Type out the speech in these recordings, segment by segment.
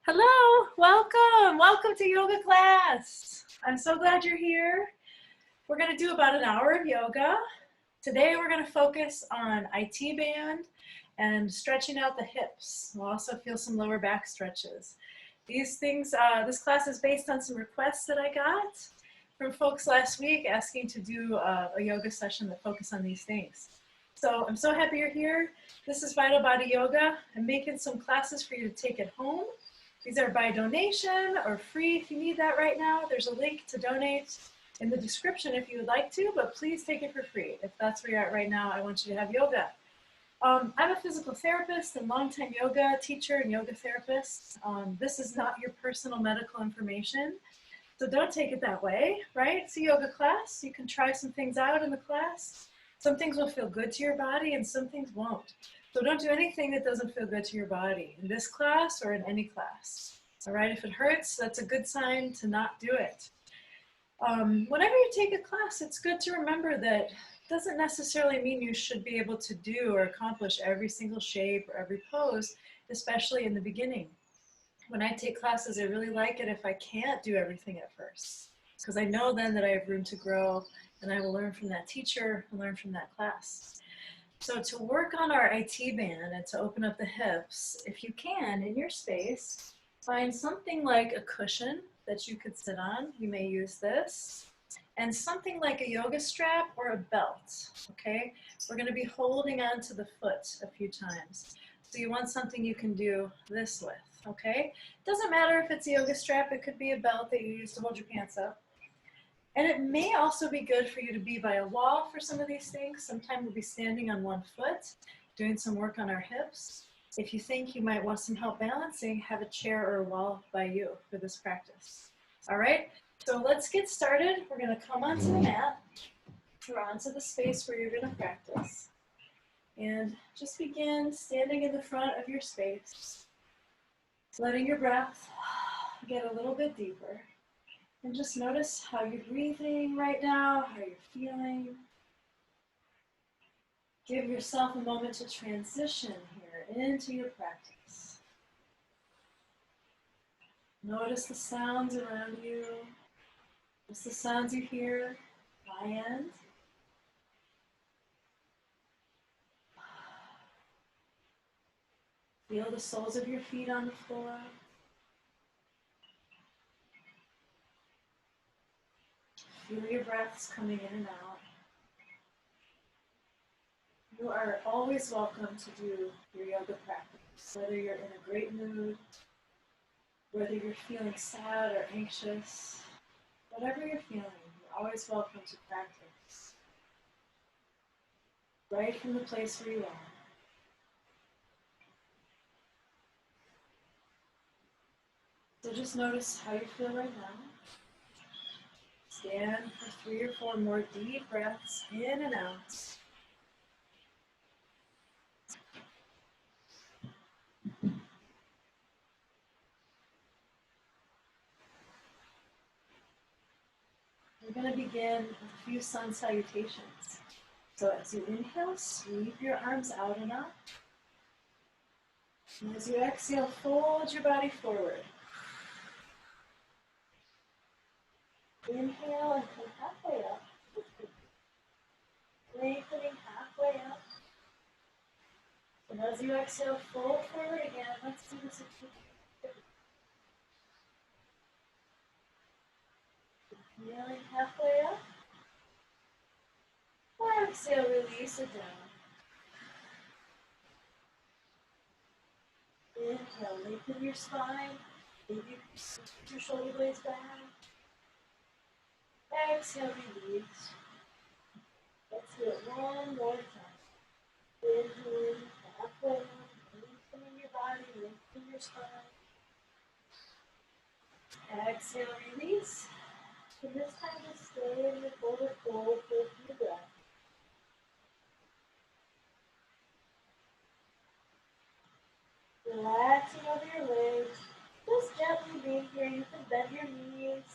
Hello, welcome to yoga class. I'm so glad you're here. We're going to do about an hour of yoga. Today we're going to focus on IT band and stretching out the hips. We'll also feel some lower back stretches. These things, this class is based on some requests that I got from folks last week asking to do a yoga session that focus on these things. So I'm so happy you're here. This is Vital Body Yoga. I'm making some classes for you to take at home. These are by donation or free if you need that right now. There's a link to donate in the description if you would like to, but please take it for free. If that's where you're at right now, I want you to have yoga. I'm a physical therapist and longtime yoga teacher and yoga therapist. This is not your personal medical information, so don't take it that way, right? It's a yoga class. You can try some things out in the class. Some things will feel good to your body and some things won't. So don't do anything that doesn't feel good to your body in this class or in any class. All right, if it hurts, that's a good sign to not do it. Whenever you take a class, it's good to remember that it doesn't necessarily mean you should be able to do or accomplish every single shape or every pose, especially in the beginning. When I take classes, I really like it if I can't do everything at first, because I know then that I have room to grow and I will learn from that teacher and learn from that class. So to work on our IT band and to open up the hips, if you can, in your space, find something like a cushion that you could sit on. You may use this. And something like a yoga strap or a belt, okay? We're gonna be holding on to the foot a few times. So you want something you can do this with, okay? Doesn't matter if it's a yoga strap, it could be a belt that you use to hold your pants up. And it may also be good for you to be by a wall for some of these things. Sometimes we'll be standing on one foot, doing some work on our hips. If you think you might want some help balancing, have a chair or a wall by you for this practice. All right, so let's get started. We're gonna come onto the mat or onto the space where you're gonna practice. And just begin standing in the front of your space, letting your breath get a little bit deeper. And just notice how you're breathing right now, how you're feeling. Give yourself a moment to transition here into your practice. Notice the sounds around you. Notice the sounds you hear my end. Feel the soles of your feet on the floor. Feel your breaths coming in and out. You are always welcome to do your yoga practice, whether you're in a great mood, whether you're feeling sad or anxious, whatever you're feeling, you're always welcome to practice right from the place where you are. So just notice how you feel right now. Stand for 3 or 4 more deep breaths in and out. We're going to begin with a few sun salutations. So as you inhale, sweep your arms out and up. And as you exhale, fold your body forward. Inhale and come halfway up. Lengthening halfway up. And as you exhale, fold forward again. Let's do this again. Inhaling halfway up. Exhale, release it down. Inhale, lengthen your spine. Maybe push your shoulder blades back. Exhale, release. Let's do it one more time. Inhaling halfway up, lengthening your body, lengthening your spine. Exhale, release. And this time just stay in the forward fold for a few breaths. Relaxing over your legs. Just gently being here. You can bend your knees.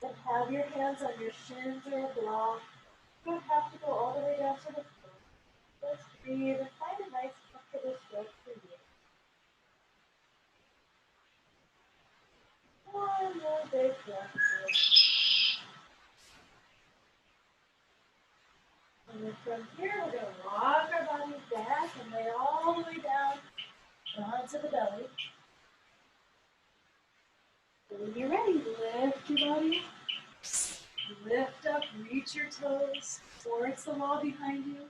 And have your hands on your shins or a block. You don't have to go all the way down to the floor. Just breathe and find a nice comfortable stretch for you. big breath in. And then from here, we're going to rock our body back and lay all the way down onto the belly. When you're ready, lift your body. Lift up, reach your toes towards the wall behind you.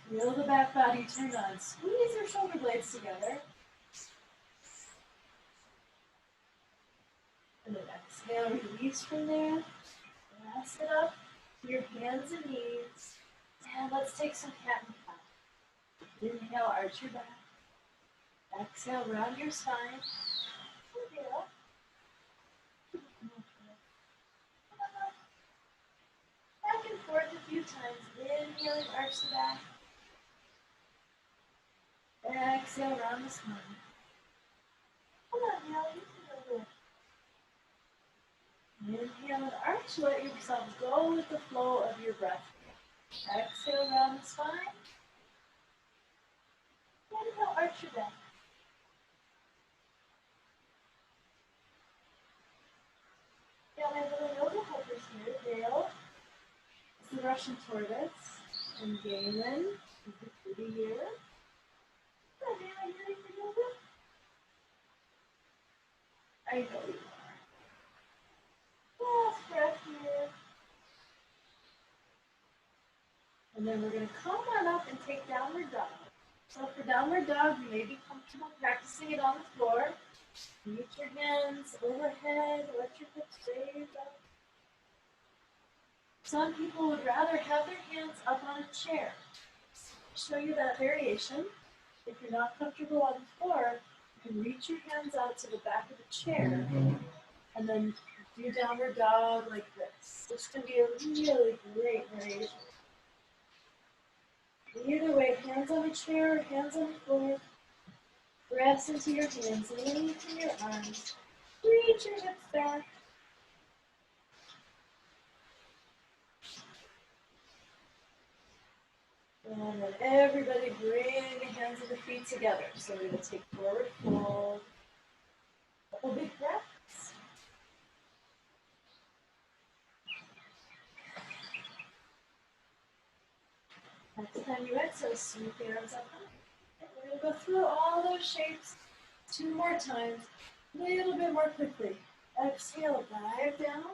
Feel the back body turn on. Squeeze your shoulder blades together. And then exhale, release from there. Press it up to your hands and knees. And let's take some cat and cow. Inhale, arch your back. Exhale, round your spine. Inhale. Back and forth a few times. Inhaling, arch the back. Exhale, round the spine. Come on, now you can go there. Inhale and arch. Let yourself go with the flow of your breath. Exhale, round the spine. Inhale, arch your back. Got my little yoga helpers here. Dale is the Russian tortoise. And Galen is the kitty here. Are you ready for yoga? I know you are. Last breath here. And then we're going to come on up and take downward dog. So for downward dog, you may be comfortable practicing it on the floor. Reach your hands overhead, let your hips raise up. Some people would rather have their hands up on a chair. I'll show you that variation. If you're not comfortable on the floor, you can reach your hands out to the back of the chair and then do downward dog like this. This can be a really great variation. Either way, hands on the chair, hands on the floor. Press into your hands, lengthen your arms. Reach your hips back. And then everybody bring the hands and the feet together. So we're going to take forward fold. Couple big breaths. Next time you exhale, sweep the arms up high. We're going to go through all those shapes 2 more times, a little bit more quickly. Exhale, dive down.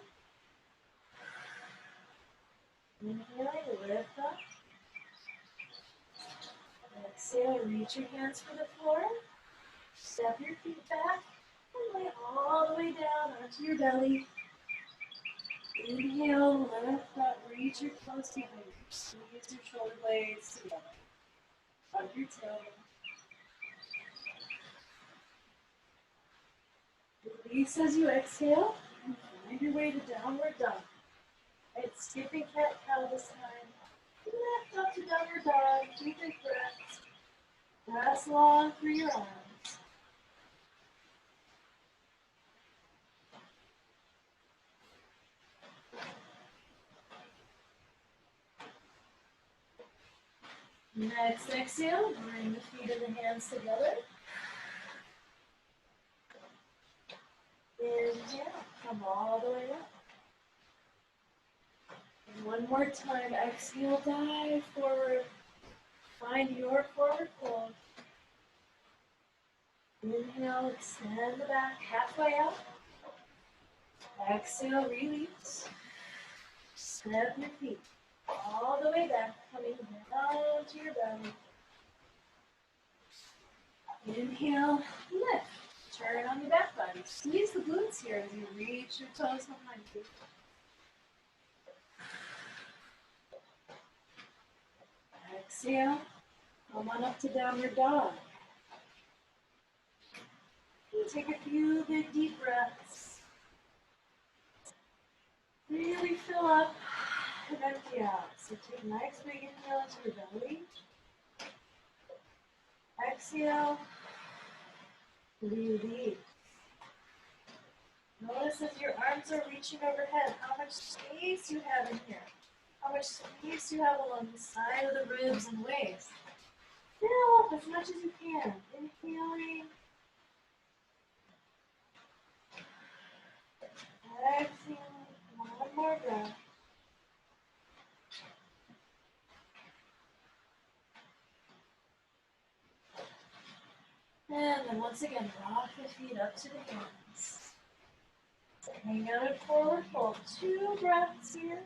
Inhaling, lift up. Exhale, reach your hands for the floor. Step your feet back and lay all the way down onto your belly. Inhale, lift up, reach your toes behind you. Squeeze your shoulder blades together. Hug your tail. Release as you exhale and find your way to downward dog. Right, skipping cat-cow this time. Lift up to downward dog. 2 big breaths. Press long through your arms. Next exhale, bring the feet and the hands together. Inhale, come all the way up. And one more time, exhale, dive forward. Find your forward fold. Inhale, extend the back halfway up. Exhale, release. Step your feet all the way back, coming down to your belly. Inhale, lift. Turn on your back body. Squeeze the glutes here as you reach your toes behind you. Exhale. Come on up to downward dog. And take a few big deep breaths. Really fill up and empty out. So take a nice big inhale into your belly. Exhale. Release. Notice as your arms are reaching overhead, how much space you have in here. How much space you have along the side of the ribs and waist. Fill up as much as you can. Inhaling. exhale. One more breath. And then once again, rock the feet up to the hands. Hang out in forward fold. 2 breaths here.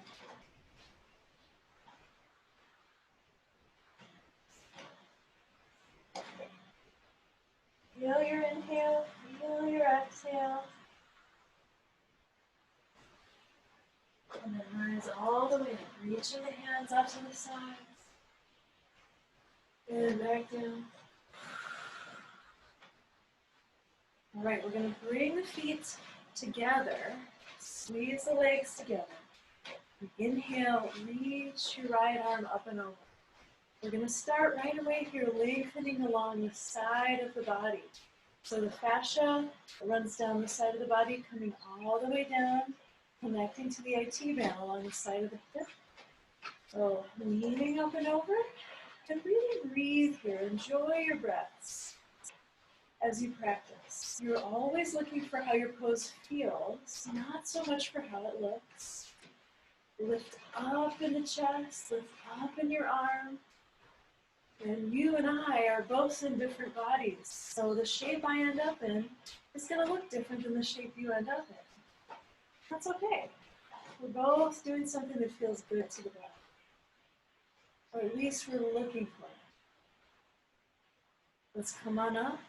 Feel your inhale, feel your exhale. And then rise all the way up, reaching the hands up to the sides. And back down. All right, we're going to bring the feet together. Squeeze the legs together. Inhale, reach your right arm up and over. We're going to start right away here, lengthening along the side of the body. So the fascia runs down the side of the body, coming all the way down, connecting to the IT band along the side of the hip. So leaning up and over, and really breathe here. Enjoy your breaths as you practice. You're always looking for how your pose feels, not so much for how it looks. Lift up in the chest, lift up in your arm. And you and I are both in different bodies, so the shape I end up in is going to look different than the shape you end up in. That's okay. We're both doing something that feels good to the body, or at least we're looking for it. Let's come on up,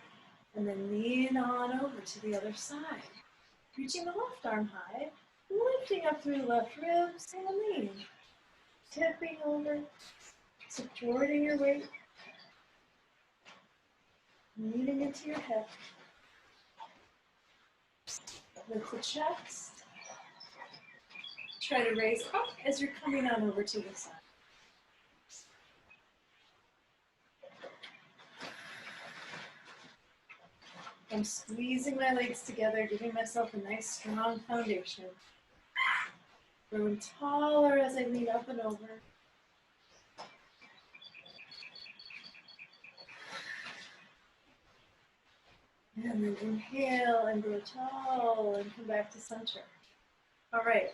and then lean on over to the other side. Reaching the left arm high, lifting up through the left ribs, and lean. Tipping over, supporting your weight. Leaning into your hip. Lift the chest. Try to raise up as you're coming on over to the side. I'm squeezing my legs together, giving myself a nice strong foundation. Growing taller as I lean up and over. And then inhale and grow tall and come back to center. All right,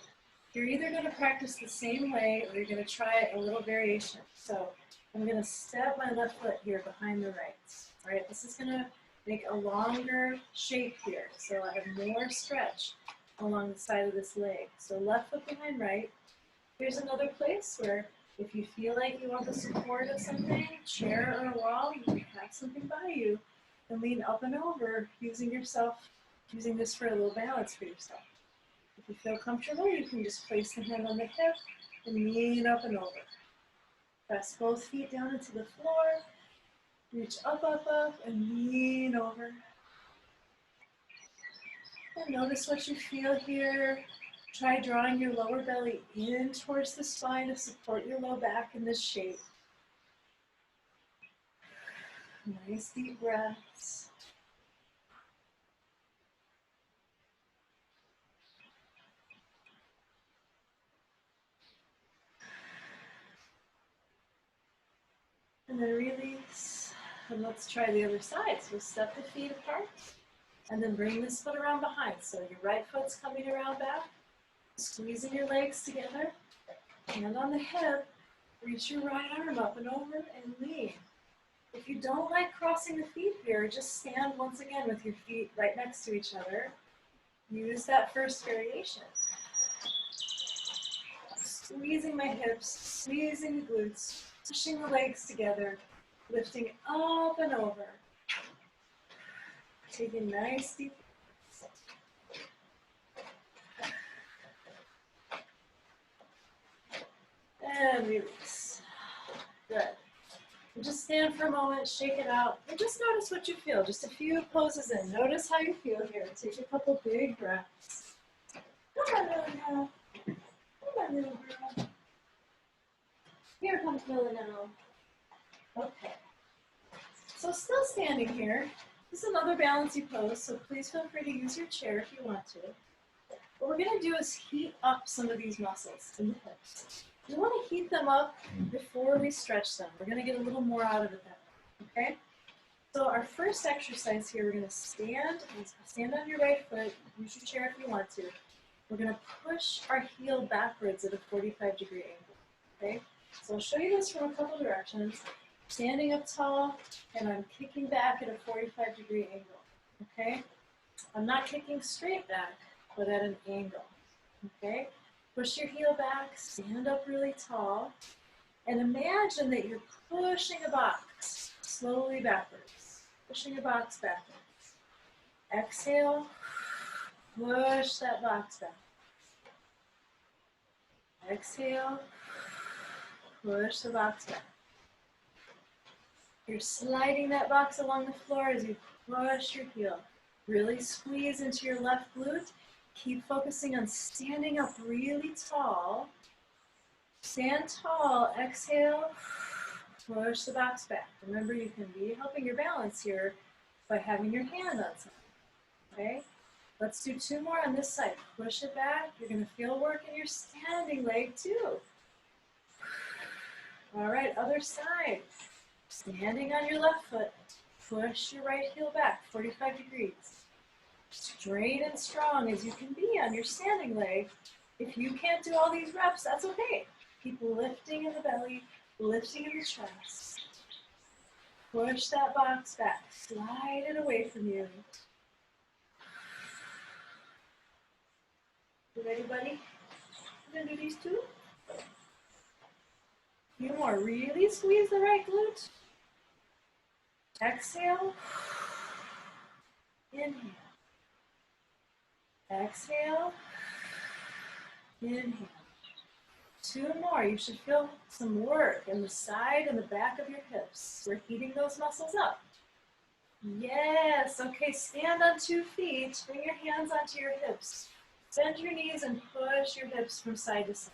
you're either going to practice the same way or you're going to try a little variation. So I'm going to step my left foot here behind the right. All right, this is going to make a longer shape here. So I have more stretch along the side of this leg. So left foot behind right. Here's another place where if you feel like you want the support of something, chair or a wall, you can have something by you. And lean up and over, using this for a little balance for yourself. If you feel comfortable, you can just place the hand on the hip and lean up and over. Press both feet down into the floor. Reach up, up, up, and lean over. And notice what you feel here. Try drawing your lower belly in towards the spine to support your low back in this shape. Nice deep breaths. And then release. And let's try the other side. So step the feet apart. And then bring this foot around behind. So your right foot's coming around back. Squeezing your legs together. Hand on the hip. Reach your right arm up and over and lean. If you don't like crossing the feet here, just stand once again with your feet right next to each other. Use that first variation. Squeezing my hips, squeezing the glutes, pushing the legs together, lifting up and over. Taking nice deep breaths. And release. Good. And just stand for a moment, shake it out, and just notice what you feel. Just a few poses in. Notice how you feel here. Take a couple big breaths. Come on, little girl. Come on, little girl. Here comes Lily now. Okay. So still standing here. This is another balancey pose, so please feel free to use your chair if you want to. What we're going to do is heat up some of these muscles in the hips. We want to heat them up before we stretch them. We're going to get a little more out of it that way, okay? So our first exercise here, we're going to stand on your right foot, use your chair if you want to, We're going to push our heel backwards at a 45-degree angle, okay? So I'll show you this from a couple directions. Standing up tall, and I'm kicking back at a 45-degree angle, okay? I'm not kicking straight back, but at an angle, okay? Push your heel back, stand up really tall, and imagine that you're pushing a box slowly backwards, pushing a box backwards. Exhale, push that box back. Exhale, push the box back. You're sliding that box along the floor as you push your heel. Really squeeze into your left glute. Keep focusing on standing up really tall. Stand tall, exhale, push the box back. Remember, you can be helping your balance here by having your hand on something, okay? Let's do 2 more on this side. Push it back. You're going to feel work in your standing leg too. All right, other side. Standing on your left foot, push your right heel back 45 degrees. Straight and strong as you can be on your standing leg. If you can't do all these reps, that's okay. Keep lifting in the belly, lifting in the chest. Push that box back, slide it away from you. You ready, buddy? You gonna do these 2? A few more. Really squeeze the right glute. Exhale. Inhale. Exhale. Inhale. 2 more. You should feel some work in the side and the back of your hips. We're heating those muscles up. Yes. Okay, stand on 2 feet. Bring your hands onto your hips. Bend your knees and push your hips from side to side.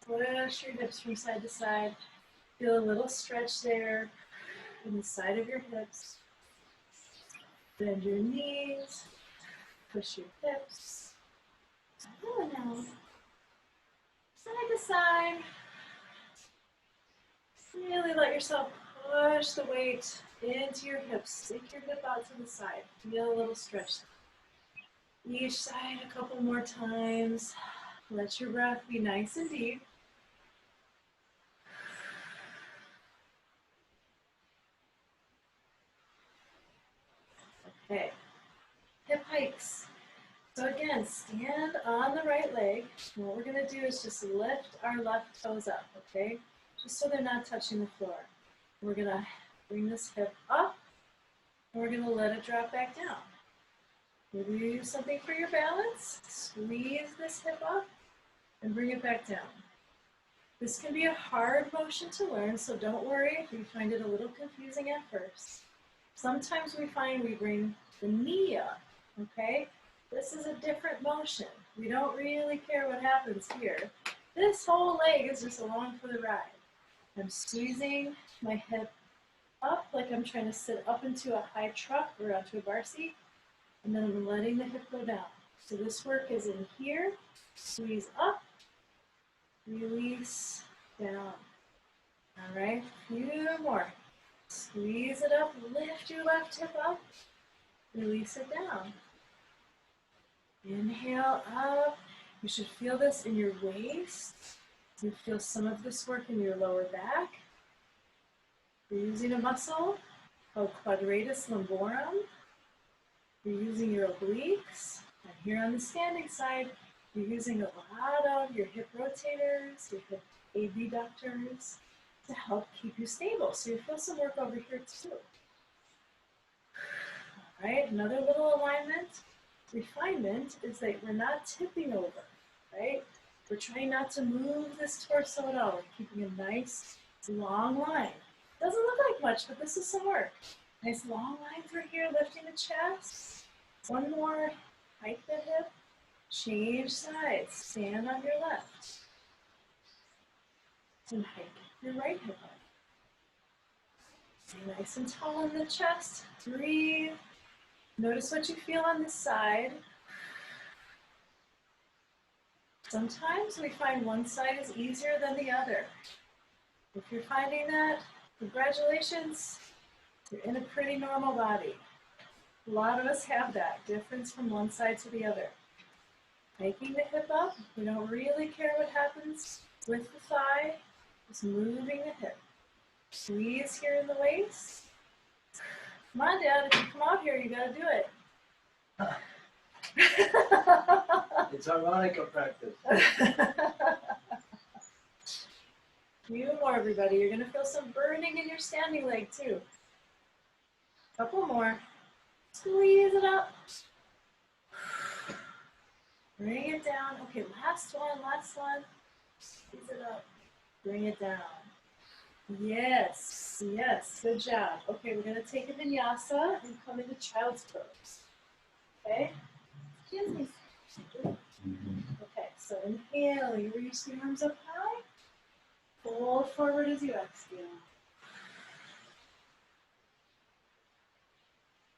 Push your hips from side to side. Feel a little stretch there in the side of your hips. Bend your knees. Push your hips. Oh, now. Side to side. Really let yourself push the weight into your hips. Stick your hip out to the side. Feel a little stretch. Each side a couple more times. Let your breath be nice and deep. Okay. Hip hikes. So again, stand on the right leg. And what we're going to do is just lift our left toes up, okay? Just so they're not touching the floor. We're going to bring this hip up, and we're going to let it drop back down. Maybe you use something for your balance. Squeeze this hip up and bring it back down. This can be a hard motion to learn, so don't worry if you find it a little confusing at first. Sometimes we find we bring the knee up, okay? This is a different motion. We don't really care what happens here. This whole leg is just along for the ride. I'm squeezing my hip up like I'm trying to sit up into a high truck or onto a bar seat, and then I'm letting the hip go down. So this work is in here, squeeze up, release, down. All right, a few more. Squeeze it up, lift your left hip up, release it down. Inhale up. You should feel this in your waist. You feel some of this work in your lower back. You're using a muscle called quadratus lumborum. You're using your obliques. And here on the standing side, you're using a lot of your hip rotators, your hip abductors to help keep you stable. So you feel some work over here too. All right, another little alignment. Refinement is that we're not tipping over, right? We're trying not to move this torso at all. We're keeping a nice long line. Doesn't look like much, but this is some work. Nice long line through here, lifting the chest. 1 more, hike the hip, change sides, stand on your left. And hike your right hip up. Stay nice and tall in the chest, breathe. Notice what you feel on this side. Sometimes we find one side is easier than the other. If you're finding that, congratulations, you're in a pretty normal body. A lot of us have that difference from one side to the other. Hiking the hip up. We don't really care what happens with the thigh. Just moving the hip. Squeeze here in the waist. Come on, Dad. If you come out here, you gotta do it. It's harmonica practice. Few more, everybody. You're gonna feel some burning in your standing leg too. Couple more. Squeeze it up. Bring it down. Okay, last one, last one. Squeeze it up. Bring it down. Yes, yes, good job. Okay, we're gonna take a vinyasa and come into child's pose. Okay? Excuse me. Okay, so inhale, you reach the arms up high. Fold forward as you exhale.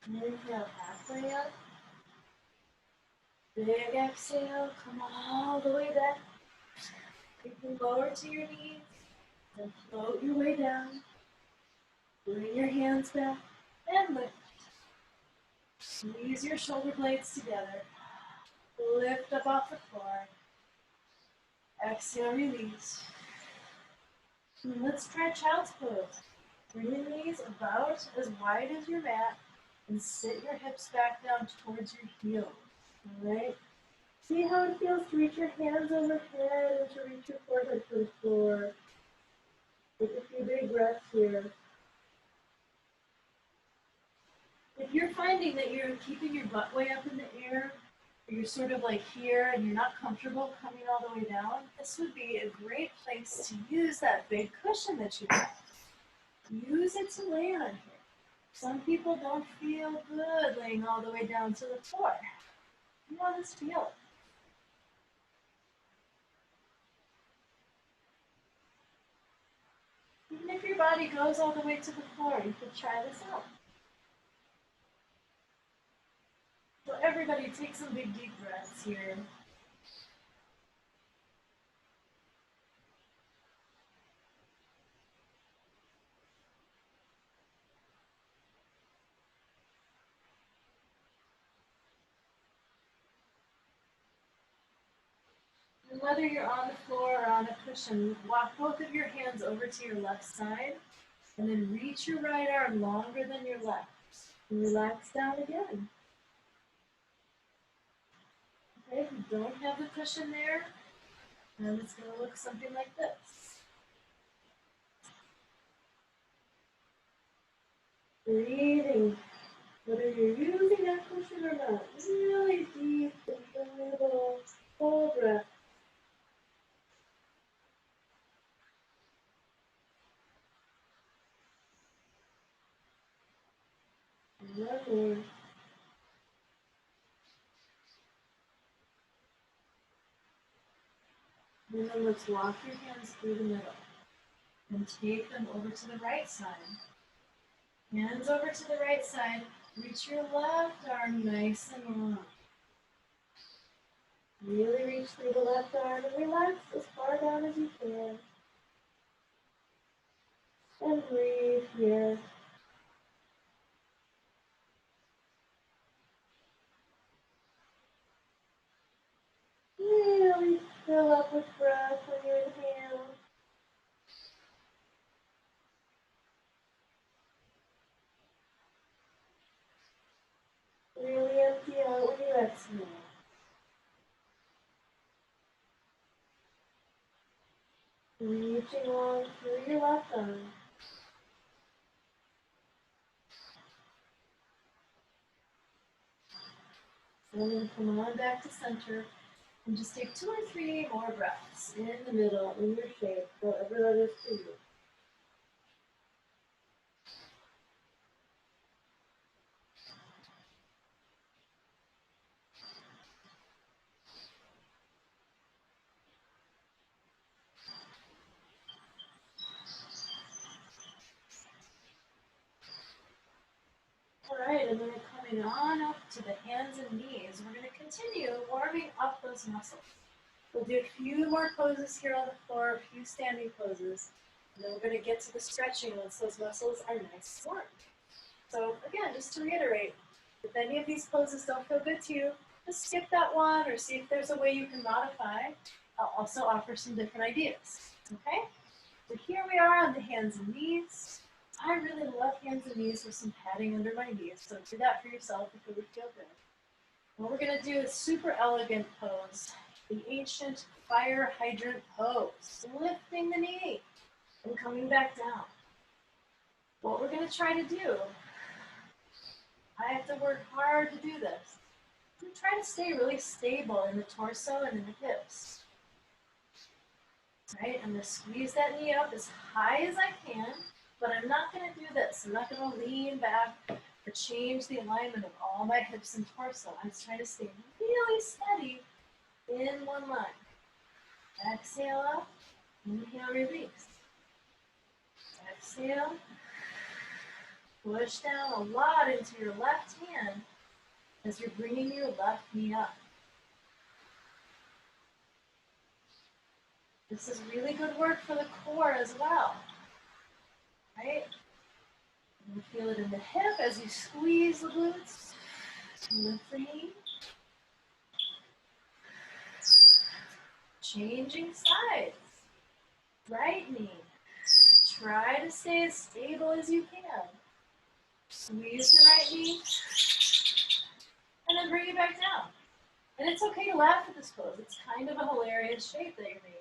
Inhale, halfway up. Big exhale, come all the way back. You can lower to your knees and float your way down. Bring your hands back and lift. Squeeze your shoulder blades together. Lift up off the floor. Exhale, release. And let's try child's pose. Bring your knees about as wide as your mat and sit your hips back down towards your heels. All right? See how it feels to reach your hands overhead and to reach your forehead to the floor. Take a few big breaths here. If you're finding that you're keeping your butt way up in the air, or you're sort of like here and you're not comfortable coming all the way down, this would be a great place to use that big cushion that you have. Use it to lay on here. Some people don't feel good laying all the way down to the floor. You want to feel it. Even if your body goes all the way to the floor, you could try this out. So everybody take some big deep breaths here. And whether you're on the floor or on a cushion, walk both of your hands over to your left side and then reach your right arm longer than your left. And relax down again. Okay, if you don't have the cushion there, then it's going to look something like this. Breathing, whether you're using that cushion or not, really deep, enjoyable, full breath. And one more. And then let's walk your hands through the middle and take them over to the right side. Hands over to the right side. Reach your left arm nice and long. Really reach through the left arm and relax as far down as you can. And breathe here. Really fill up with breath when you inhale. Really empty out when you exhale. Reaching long through your left arm. And then come on back to center. And just take 2 or 3 more breaths in the middle, in your shape, whatever that is for you. Alright, and then we're coming on up to the hands and knees. We're going to continue warming up those muscles. We'll do a few more poses here on the floor, a few standing poses. And then we're going to get to the stretching once those muscles are nice and warm. So again, just to reiterate, if any of these poses don't feel good to you, to skip that one or see if there's a way you can modify. I'll also offer some different ideas, okay? So here we are on the hands and knees. I really love hands and knees with some padding under my knees, so do that for yourself if it would feel good. What we're going to do is super elegant pose, the ancient fire hydrant pose, lifting the knee and coming back down. What we're going to try to do, I have to work hard to do this. I'm trying to stay really stable in the torso and in the hips. Right? I'm going to squeeze that knee up as high as I can, but I'm not going to do this. I'm not going to lean back or change the alignment of all my hips and torso. I'm just trying to stay really steady in one line. Exhale up, inhale, release. Exhale, push down a lot into your left hand as you're bringing your left knee up. This is really good work for the core as well, right? You feel it in the hip as you squeeze the glutes, lift the knee. Changing sides. Right knee. Try to stay as stable as you can. Squeeze the right knee, and then bring it back down. And it's okay to laugh at this pose. It's kind of a hilarious shape that you're making.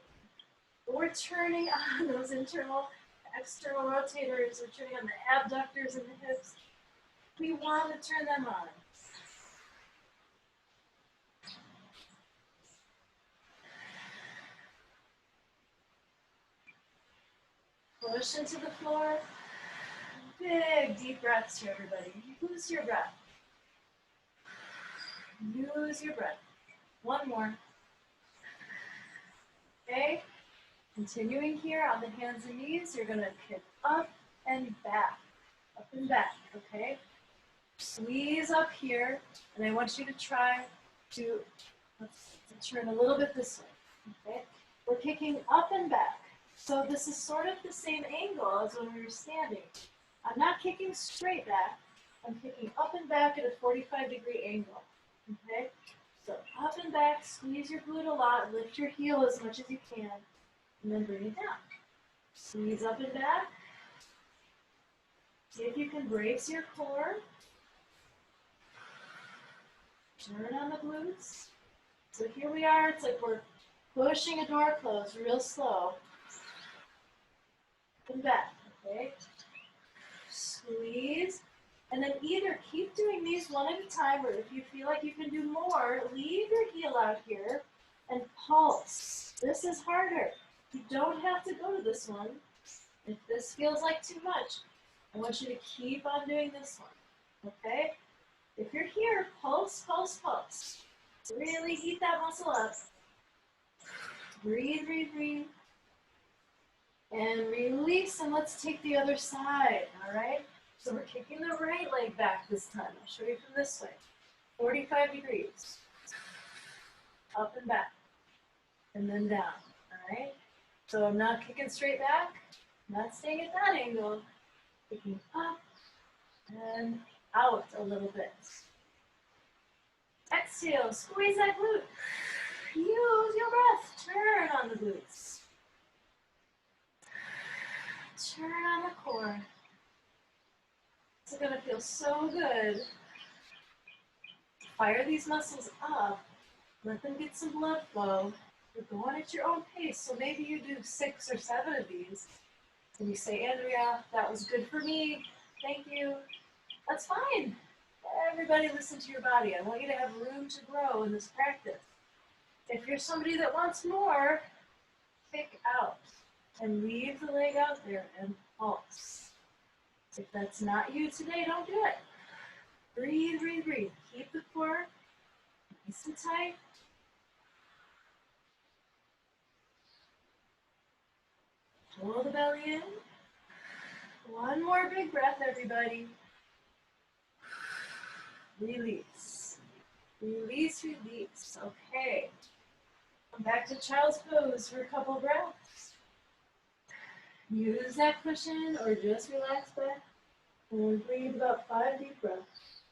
But we're turning on those internal, external rotators. We're turning on the abductors and the hips. We want to turn them on. Push into the floor. Big, deep breaths here, everybody. Use your breath. Use your breath. One more. Okay? Continuing here on the hands and knees, you're going to kick up and back. Up and back, okay? Squeeze up here, and I want you to try to turn a little bit this way, okay? We're kicking up and back. So this is sort of the same angle as when we were standing. I'm not kicking straight back. I'm kicking up and back at a 45-degree angle, okay? So up and back, squeeze your glute a lot, lift your heel as much as you can, and then bring it down. Squeeze up and back. See if you can brace your core. Turn on the glutes. So here we are. It's like we're pushing a door closed real slow. Up and back, okay? Squeeze. And then either keep doing these one at a time, or if you feel like you can do more, leave your heel out here and pulse. This is harder. You don't have to go to this one. If this feels like too much, I want you to keep on doing this one, okay? If you're here, pulse, pulse, pulse. Really heat that muscle up. Breathe, breathe, breathe. And release, and let's take the other side, all right? So we're kicking the right leg back this time. I'll show you from this way. 45 degrees. Up and back. And then down, all right? So I'm not kicking straight back. I'm not staying at that angle. Kicking up and out a little bit. Exhale, squeeze that glute. Use your breath. Turn on the glutes. Turn on the core. It's going to feel so good. Fire these muscles up. Let them get some blood flow. You're going at your own pace, so maybe you do 6 or 7 of these. And you say, Andrea, that was good for me. Thank you. That's fine. Everybody listen to your body. I want you to have room to grow in this practice. If you're somebody that wants more, kick out and leave the leg out there and pulse. If that's not you today, don't do it. Breathe, breathe, breathe. Keep the core nice and tight. Pull the belly in. One more big breath, everybody. Release. Release, release. Okay. Come back to child's pose for a couple breaths. Use that cushion or just relax back. And breathe about 5 deep breaths.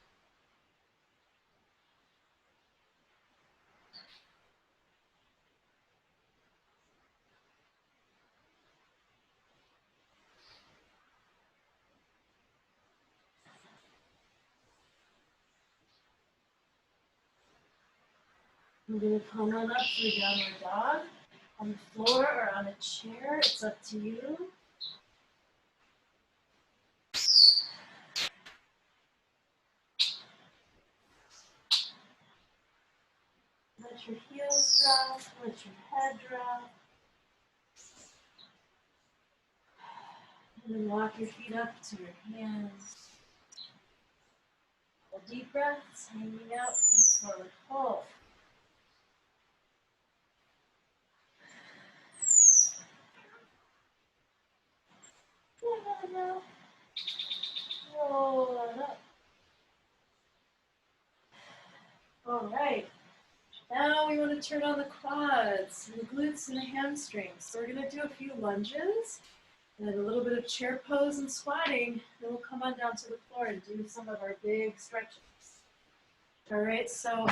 I'm going to come on up to a downward dog on the floor or on a chair. It's up to you. Let your heels drop, let your head drop. And then walk your feet up to your hands. A deep breaths, hanging out and forward fold. Roll it up. All right. Now we want to turn on the quads, and the glutes, and the hamstrings. So we're going to do a few lunges, and then a little bit of chair pose and squatting. Then we'll come on down to the floor and do some of our big stretches. All right, so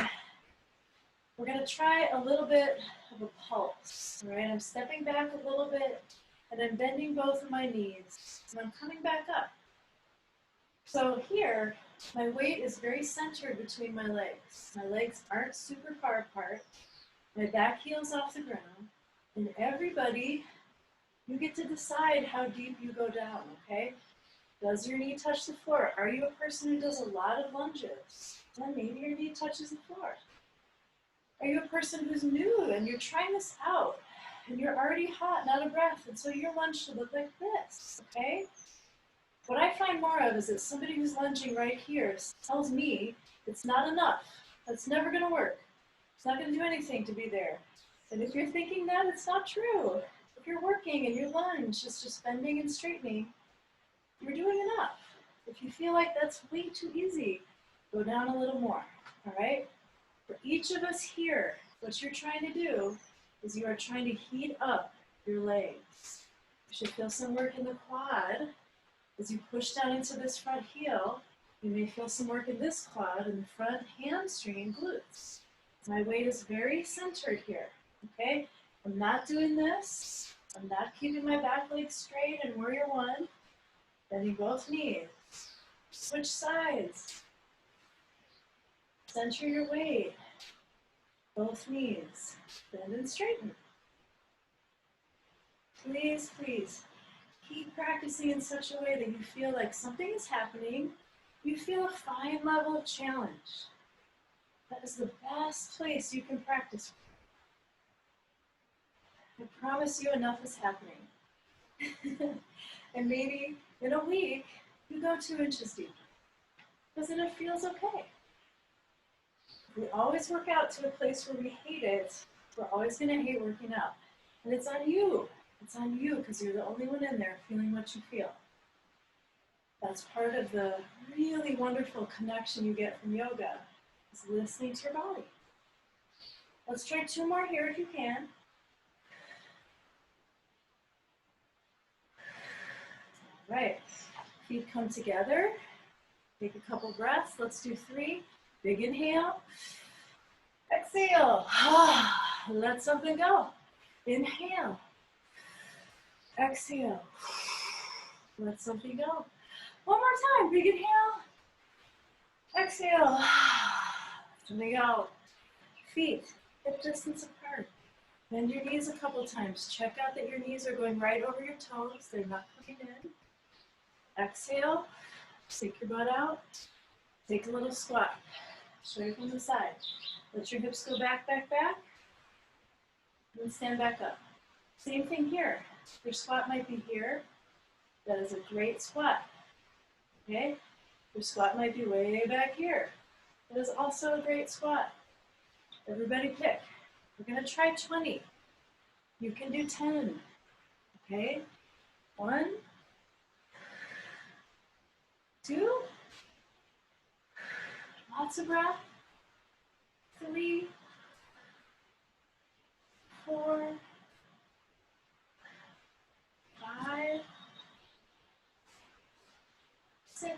we're going to try a little bit of a pulse. All right, I'm stepping back a little bit, and I'm bending both of my knees, and I'm coming back up. So here, my weight is very centered between my legs. My legs aren't super far apart. My back heel's off the ground. And everybody, you get to decide how deep you go down, okay? Does your knee touch the floor? Are you a person who does a lot of lunges? Then maybe your knee touches the floor. Are you a person who's new and you're trying this out and you're already hot and out of breath, and so your lunge should look like this, okay? What I find more of is that somebody who's lunging right here tells me it's not enough. That's never going to work. It's not going to do anything to be there. And if you're thinking that, it's not true. If you're working and your lunge is just bending and straightening, you're doing enough. If you feel like that's way too easy, go down a little more, all right? For each of us here, what you're trying to do is you are trying to heat up your legs. You should feel some work in the quad. As you push down into this front heel, you may feel some work in this quad and the front hamstring and glutes. My weight is very centered here, okay? I'm not doing this. I'm not keeping my back leg straight in warrior one. Bending both knees. Switch sides. Center your weight. Both knees. Bend and straighten. Please, please. Keep practicing in such a way that you feel like something is happening. You feel a fine level of challenge. That is the best place you can practice. I promise you enough is happening. And maybe in a week, you go 2 inches deep. Because then it feels okay. If we always work out to a place where we hate it, we're always going to hate working out. And it's on you. It's on you because you're the only one in there feeling what you feel. That's part of the really wonderful connection you get from yoga, is listening to your body. Let's try 2 more here if you can. All right, feet come together. Take a couple breaths. Let's do 3. Big inhale. Exhale. Let something go. Inhale. Exhale. Let something go. One more time. Big inhale. Exhale. Let something go. Feet hip distance apart. Bend your knees a couple times. Check out that your knees are going right over your toes. They're not coming in. Exhale. Stick your butt out. Take a little squat. Straight from the side. Let your hips go back, back, back. And stand back up. Same thing here. Your squat might be here. That is a great squat. Okay? Your squat might be way back here. That is also a great squat. Everybody pick. We're going to try 20. You can do 10. Okay? 1, 2. Lots of breath. 3, 4, 5, 6,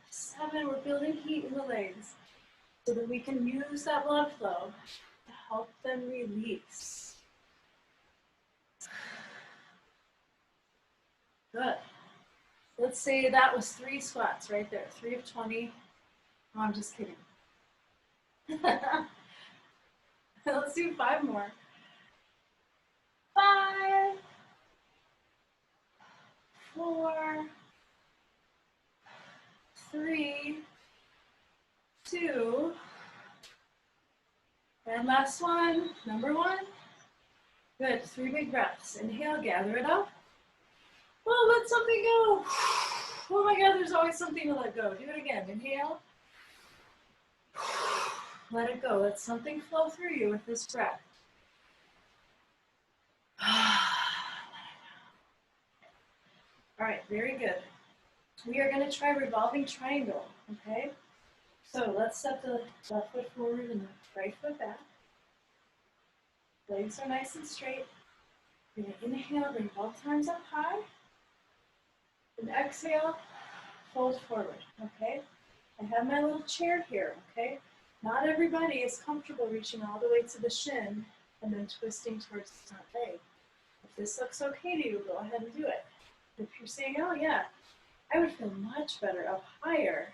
7. We're building heat in the legs so that we can use that blood flow to help them release. Good. Let's say that was 3 squats right there. 3 of 20. Oh, I'm just kidding. Let's do 5 more. 5, 4, 3, 2, and last one, number 1. Good, 3 big breaths. Inhale, gather it up. Oh, let something go. Oh my God, there's always something to let go. Do it again. Inhale. Let it go. Let something flow through you with this breath. All right, very good. We are going to try revolving triangle, okay? So let's step the left foot forward and the right foot back. Legs are nice and straight. You're going to inhale, bring both arms up high. And exhale, fold forward, okay? I have my little chair here, okay? Not everybody is comfortable reaching all the way to the shin and then twisting towards the front leg. If this looks okay to you, go ahead and do it. If you're saying, oh yeah, I would feel much better up higher,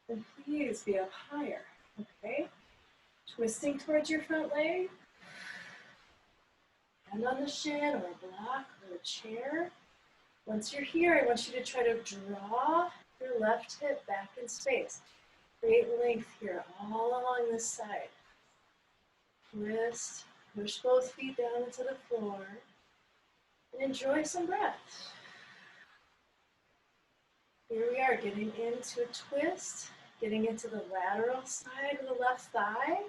then please be up higher, okay? Twisting towards your front leg, hand on the shin or a block or a chair. Once you're here, I want you to try to draw your left hip back in space. Create length here all along this side. Twist, push both feet down into the floor, and enjoy some breath. Here we are, getting into a twist, getting into the lateral side of the left thigh,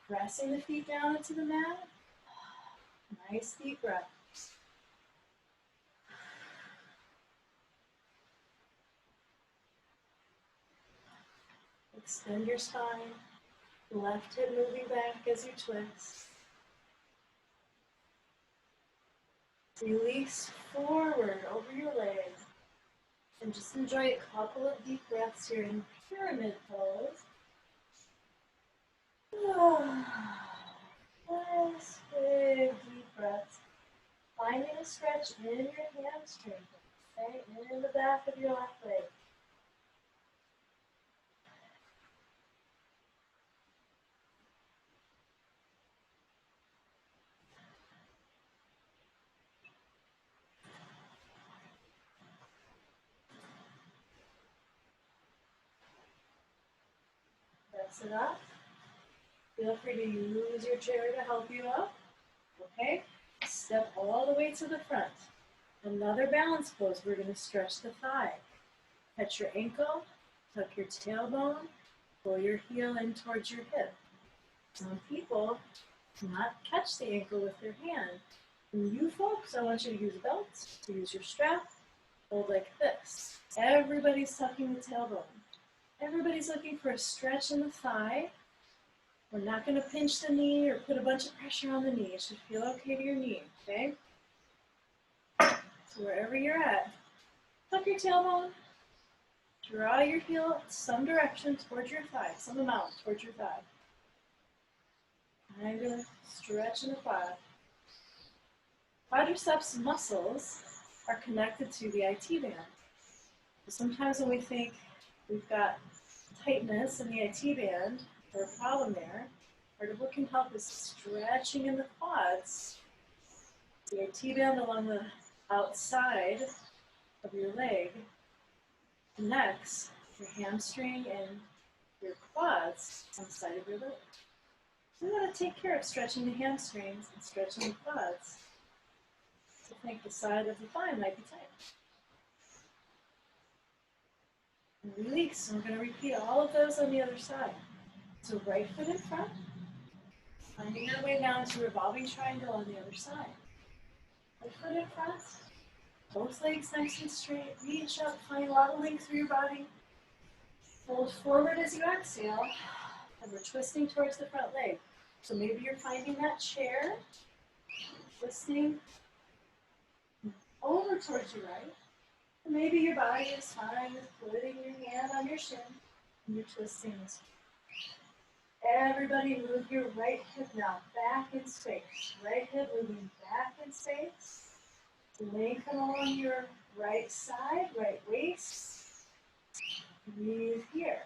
pressing the feet down into the mat. Nice deep breath. Extend your spine, left hip moving back as you twist. Release forward over your legs. And just enjoy a couple of deep breaths here in pyramid pose. Nice big deep breaths. Finding a stretch in your hamstring, okay? In the back of your left leg. Press it up. Feel free to use your chair to help you up. Okay? Step all the way to the front. Another balance pose. We're going to stretch the thigh. Catch your ankle, tuck your tailbone, pull your heel in towards your hip. Some people do not catch the ankle with their hand. And you folks, I want you to use a belt, to use your strap, hold like this. Everybody's tucking the tailbone. Everybody's looking for a stretch in the thigh. We're not going to pinch the knee or put a bunch of pressure on the knee. It should feel okay to your knee, okay? So wherever you're at, tuck your tailbone, draw your heel some direction towards your thigh, some amount towards your thigh. Kind of stretch in the quad. Quadriceps muscles are connected to the IT band. So sometimes when we think we've got tightness in the IT band, or a problem there, part of what can help is stretching in the quads, the IT band along the outside of your leg connects your hamstring and your quads on the side of your leg. So we want to take care of stretching the hamstrings and stretching the quads. So think the side of the thigh might be tight. And release. And we're going to repeat all of those on the other side. So right foot in front, finding our way down to revolving triangle on the other side. Right foot in front, both legs nice and straight. Reach up, find a lot of length through your body. Fold forward as you exhale, and we're twisting towards the front leg. So maybe you're finding that chair, twisting over towards your right. And maybe your body is fine with putting your hand on your shin, and you're twisting this way. Everybody move your right hip now back in space. Right hip moving back in space. Lengthen along your right side, right waist. Breathe here.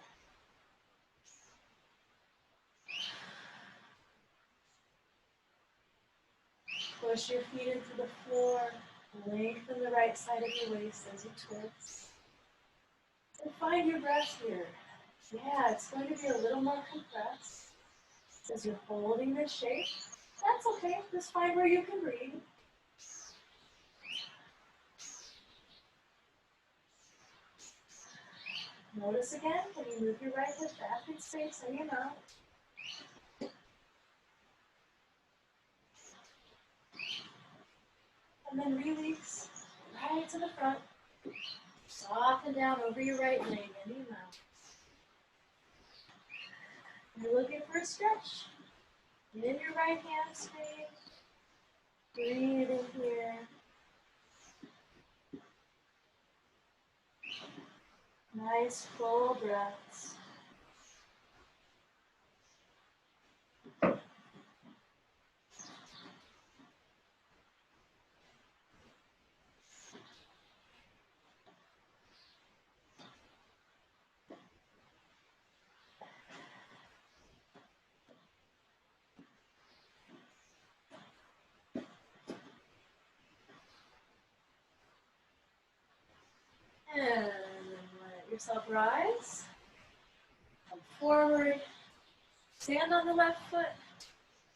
Push your feet into the floor. Lengthen the right side of your waist as you twist. And find your breath here. Yeah, it's going to be a little more compressed as you're holding this shape. That's okay. Just find where you can breathe. Notice again when you move your right hip back in space in your mouth. And then release right to the front. Soften down over your right leg in your mouth. You're looking for a stretch. In your right hamstring. Breathe in here. Nice full breaths. And let yourself rise. Come forward. Stand on the left foot.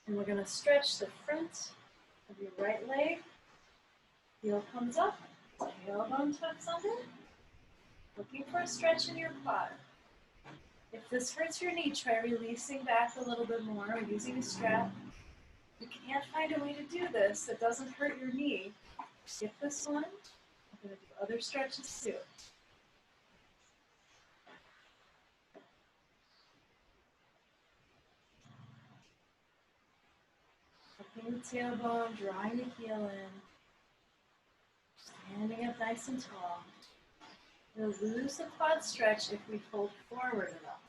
And we're going to stretch the front of your right leg. Heel comes up. Tailbone tucks under. Looking for a stretch in your quad. If this hurts your knee, try releasing back a little bit more or using a strap. If you can't find a way to do this that doesn't hurt your knee, skip this one. I'm going to do other stretches too. Tucking the tailbone, drawing the heel in. Standing up nice and tall. We'll lose the quad stretch if we fold forward enough.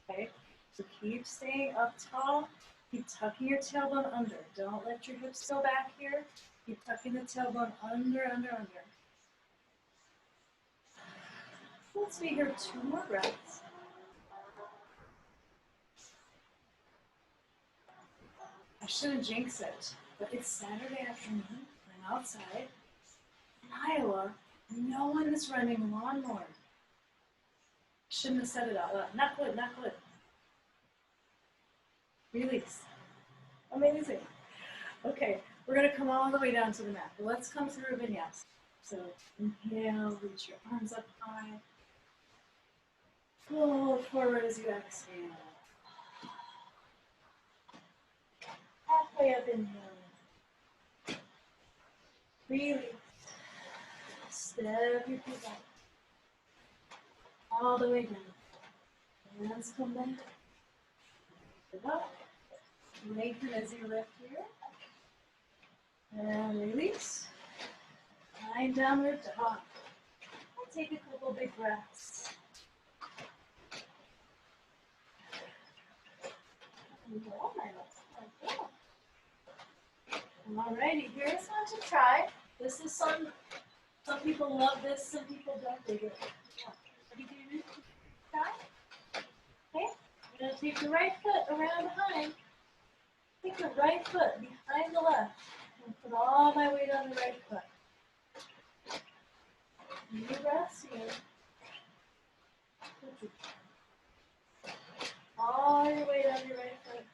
Okay? So keep staying up tall. Keep tucking your tailbone under. Don't let your hips go back here. Keep tucking the tailbone under, under, under. Let's be here 2 more breaths. I shouldn't jinx it, but it's Saturday afternoon. I'm outside in Iowa. No one is running a lawnmower. Shouldn't have said it out loud. Not good, not good. Release. Amazing. Okay, we're going to come all the way down to the mat. But let's come through a vinyasa. So inhale, reach your arms up high. Fold forward as you exhale. Halfway up, inhale. Release. Step your feet back. All the way down. Hands come back. Lift up. Lengthen as you lift here. And release. Lying downward dog. And take a couple big breaths. Alrighty, here's one to try. This is some people love this, some people don't dig it. Ready to try? Okay, you're going to take your right foot around behind. Take the right foot behind the left and put all my weight on the right foot. New breaths here. All your weight on your right foot.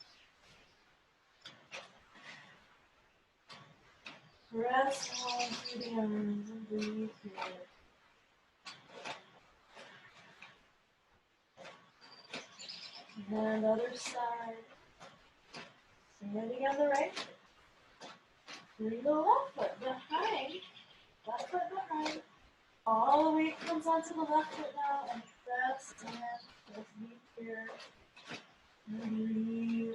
Press on through the arms and breathe here. And other side. Standing on the right foot. Bring the left foot behind. Left foot behind. All the weight comes onto the left foot now and press down. Press deep here. And breathe.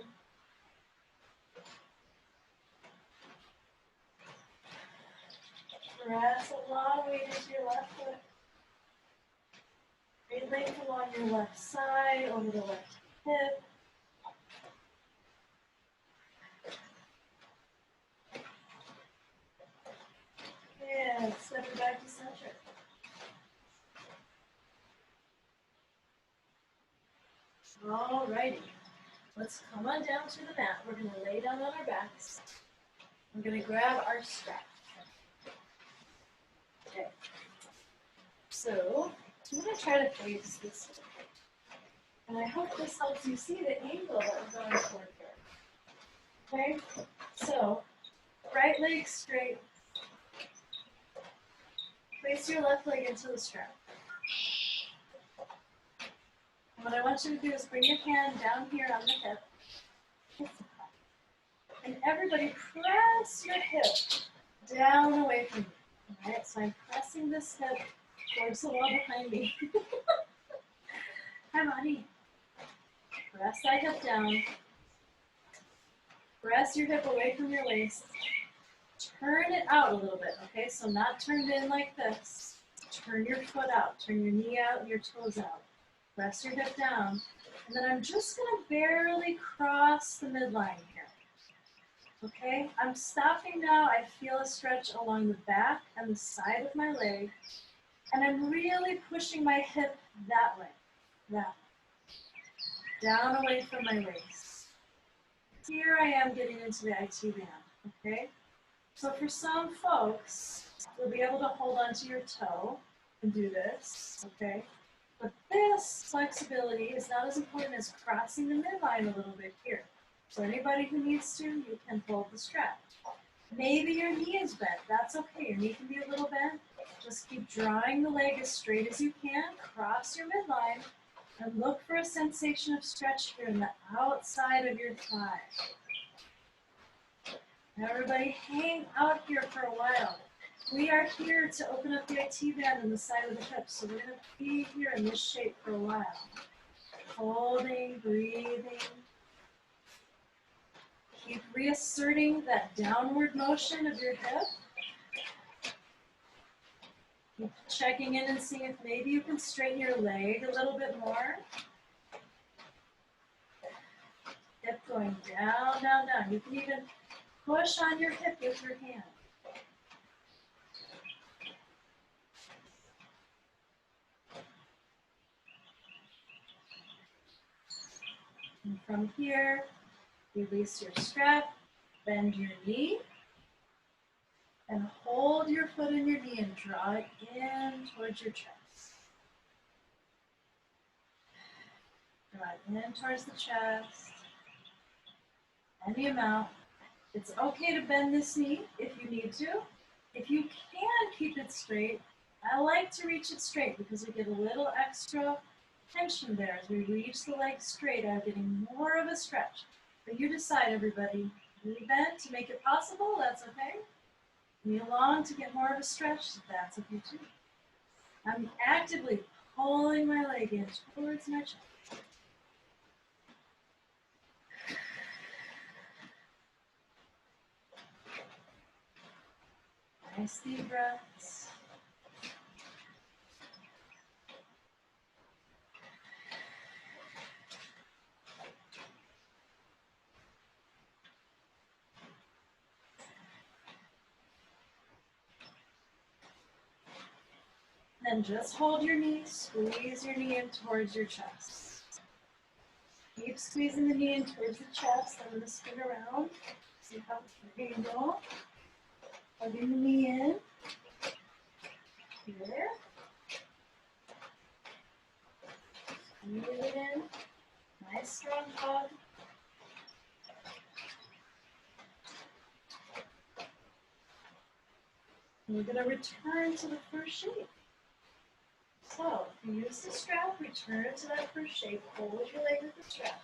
Press a lot of weight into your left foot. Great length along your left side, over the left hip. And step it back to center. Alrighty. Let's come on down to the mat. We're going to lay down on our backs. We're going to grab our strap. Okay. So I'm going to try to face this way. And I hope this helps you see the angle that we're going for here. Okay? So, right leg straight. Place your left leg into the strap. And what I want you to do is bring your hand down here on the hip. And everybody press your hip down away from you. Alright, so I'm pressing this hip towards the wall behind me. Hi, Monty. Press that hip down. Press your hip away from your waist. Turn it out a little bit, okay? So not turned in like this. Turn your foot out. Turn your knee out, your toes out. Press your hip down. And then I'm just going to barely cross the midline here. Okay? I'm stopping now. I feel a stretch along the back and the side of my leg. And I'm really pushing my hip that way. That way. Down away from my waist. Here I am getting into the IT band. Okay? So for some folks, you'll be able to hold onto your toe and do this, okay? But this flexibility is not as important as crossing the midline a little bit here. So anybody who needs to, you can hold the strap. Maybe your knee is bent. That's okay. Your knee can be a little bent. Just keep drawing the leg as straight as you can. Cross your midline and look for a sensation of stretch here in the outside of your thigh. Everybody hang out here for a while. We are here to open up the IT band on the side of the hips, so we're going to be here in this shape for a while. Holding, breathing. Keep reasserting that downward motion of your hip. Keep checking in and seeing if maybe you can straighten your leg a little bit more. Hip going down, down, down. You can even push on your hip with your hand. And from here, release your strap, bend your knee, and hold your foot in your knee and draw it in towards your chest. Draw it in towards the chest. Any amount. It's okay to bend this knee if you need to. If you can keep it straight, I like to reach it straight because we get a little extra tension there. As we reach the leg straight, I'm getting more of a stretch. But you decide, everybody. Knee bent to make it possible, that's okay. Knee long to get more of a stretch, that's okay too. I'm actively pulling my leg in towards my chest. Nice deep breaths. Then just hold your knee, squeeze your knee in towards your chest. Keep squeezing the knee in towards the chest. I'm going to spin around. See how angle. Hugging the knee in. Here. Squeeze it in. Nice strong hug. And we're going to return to the first shape. So, if you use the strap, return to that first shape. Hold your leg with the strap.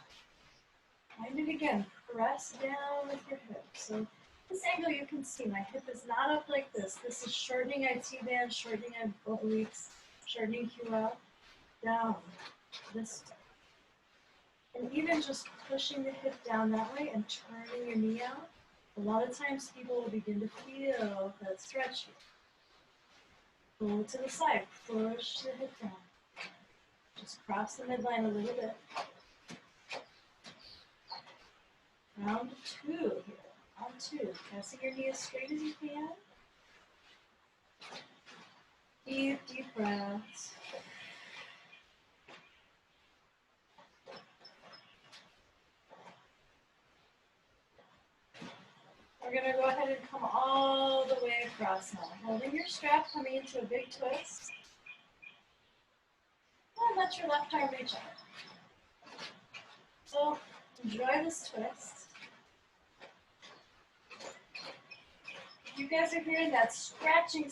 Find it again. Press down with your hip. So, this angle you can see, my hip is not up like this. This is shortening IT band, shortening obliques, shortening QL. Down. This way. And even just pushing the hip down that way and turning your knee out, a lot of times people will begin to feel that stretch here. Pull to the side, push the hip down. Just cross the midline a little bit. Round two here. Round two. Pressing your knee as straight as you can. Deep, deep breaths. We're gonna go ahead and come all the way across now. Holding your strap, coming into a big twist. And let your left arm reach out. So enjoy this twist. You guys are hearing that scratching,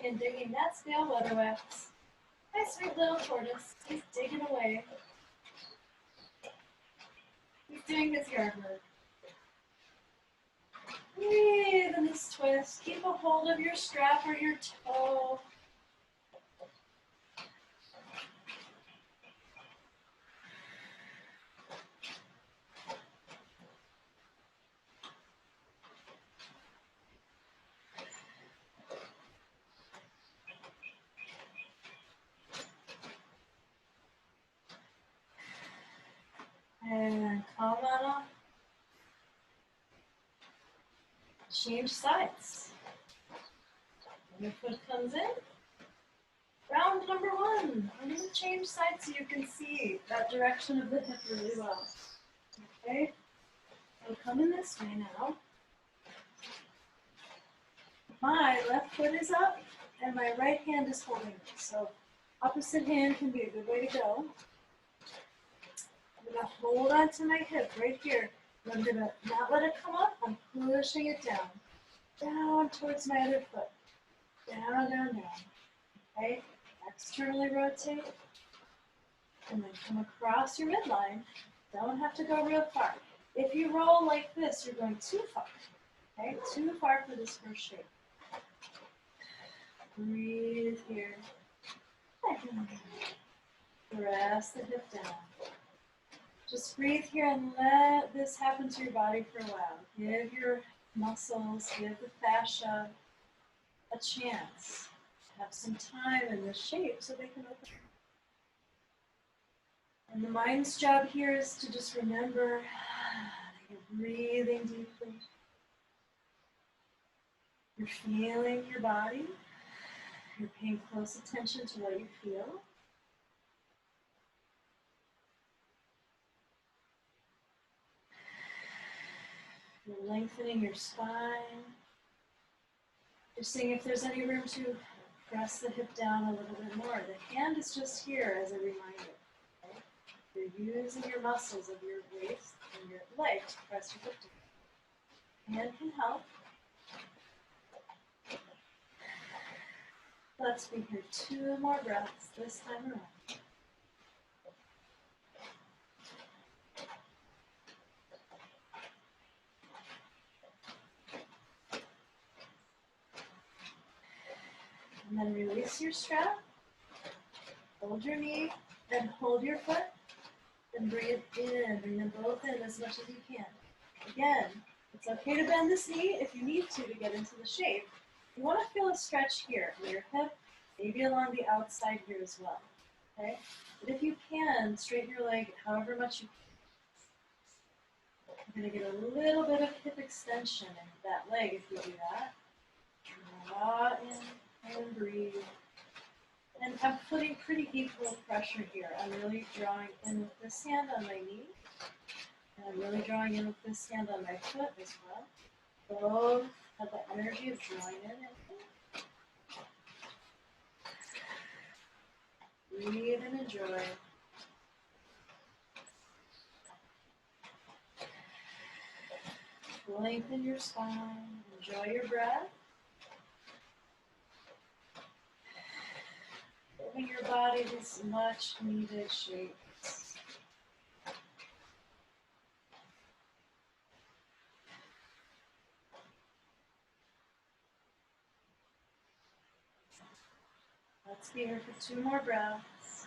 and digging. That's the weatherwax. My sweet little tortoise. He's digging away. He's doing his yard work. Breathe in this twist. Keep a hold of your strap or your toe. And come on up. Change sides. When your foot comes in. Round number one. I'm going to change sides so you can see that direction of the hip really well. Okay? So come in this way now. My left foot is up and my right hand is holding it. So opposite hand can be a good way to go. I'm going to hold on to my hip right here. And I'm going to not let it come up. I'm pushing it down. Down towards my other foot. Down, down, down. Okay? Externally rotate. And then come across your midline. Don't have to go real far. If you roll like this, you're going too far. Okay? Too far for this first shape. Breathe here. Press the hip down. Just breathe here and let this happen to your body for a while. Give your muscles, give the fascia a chance. Have some time in this shape so they can open. And the mind's job here is to just remember that you're breathing deeply. You're feeling your body. You're paying close attention to what you feel. You're lengthening your spine. You're seeing if there's any room to press the hip down a little bit more. The hand is just here as a reminder. Okay? You're using your muscles of your waist and your leg to press your hip down. Hand can help. Let's be here 2 more breaths this time around. And then release your strap. Hold your knee and hold your foot. Then bring it in. Bring them both in as much as you can. Again, it's okay to bend this knee if you need to get into the shape. You want to feel a stretch here in your hip, maybe along the outside here as well. Okay? But if you can, straighten your leg however much you can. You're going to get a little bit of hip extension in that leg if you do that. Draw in and breathe. And I'm putting pretty equal pressure here. I'm really drawing in with this hand on my knee. And I'm really drawing in with this hand on my foot as well. Both have the energy of drawing in and breathe and enjoy. Lengthen your spine. Enjoy your breath. Giving your body this much needed shape. Let's be here for 2 more breaths.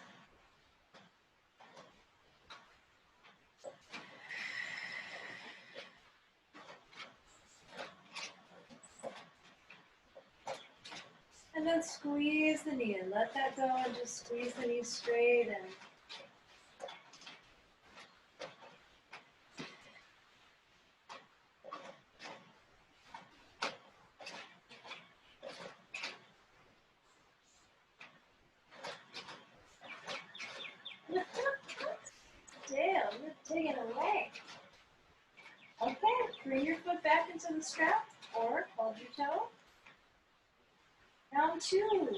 And then squeeze the knee and let that go and just squeeze the knee straight and Dale, you're digging away. Okay, bring your foot back into the strap. 4, hold your toe. Round 2,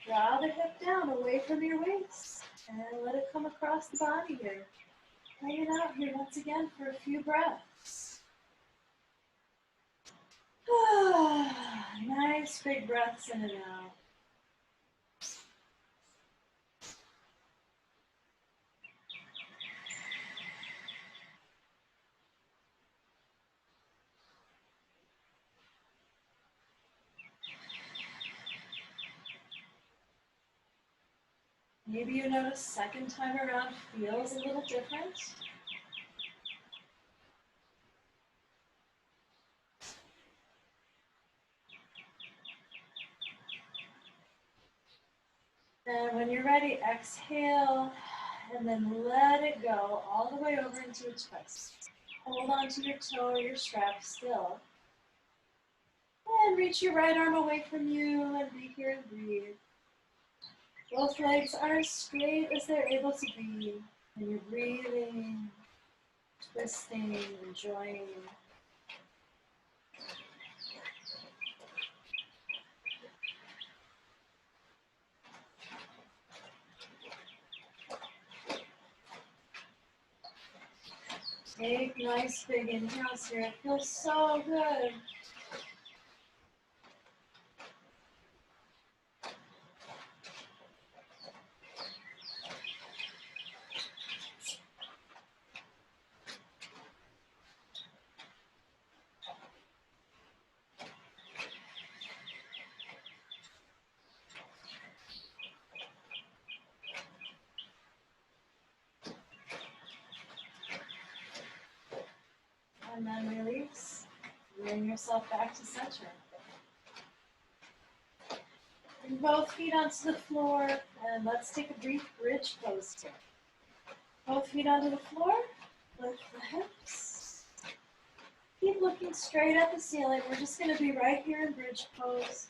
draw the hip down away from your waist and let it come across the body here. Hang it out here once again for a few breaths. Nice big breaths in and out. Maybe you notice second time around feels a little different. And when you're ready, exhale and then let it go all the way over into a twist. Hold on to your toe or your strap still. And reach your right arm away from you and be here and breathe. Both legs are as straight as they're able to be. And you're breathing, twisting, enjoying. Take nice big inhales here. It feels so good. And then release. Bring yourself back to center. Bring both feet onto the floor, and let's take a brief bridge pose here. Both feet onto the floor, lift the hips. Keep looking straight at the ceiling. We're just going to be right here in bridge pose.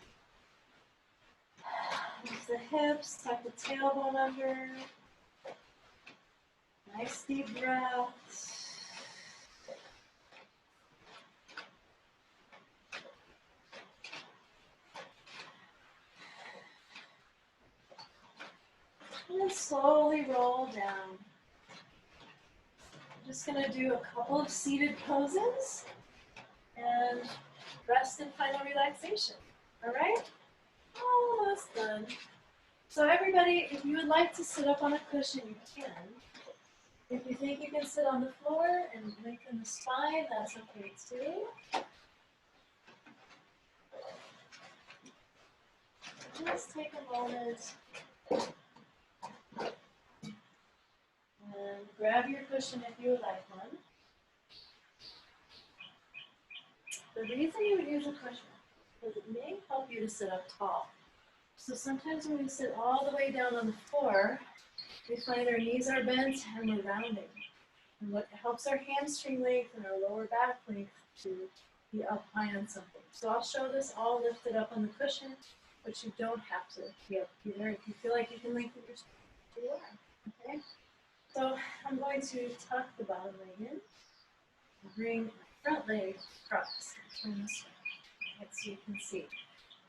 Lift the hips, tuck the tailbone under. Nice deep breath. And then slowly roll down. I'm just going to do a couple of seated poses and rest and final relaxation. All right? Almost done. So everybody, if you would like to sit up on a cushion, you can. If you think you can sit on the floor and lengthen the spine, that's okay too. Just take a moment and grab your cushion if you would like one. The reason you would use a cushion is it may help you to sit up tall. So sometimes when we sit all the way down on the floor, we find our knees are bent and we're rounding. And what helps our hamstring length and our lower back length to be up high on something. So I'll show this all lifted up on the cushion, but you don't have to be up here. If you feel like you can lengthen your spine, you are. Okay? So I'm going to tuck the bottom leg in, bring my front leg across, turn this way, so you can see.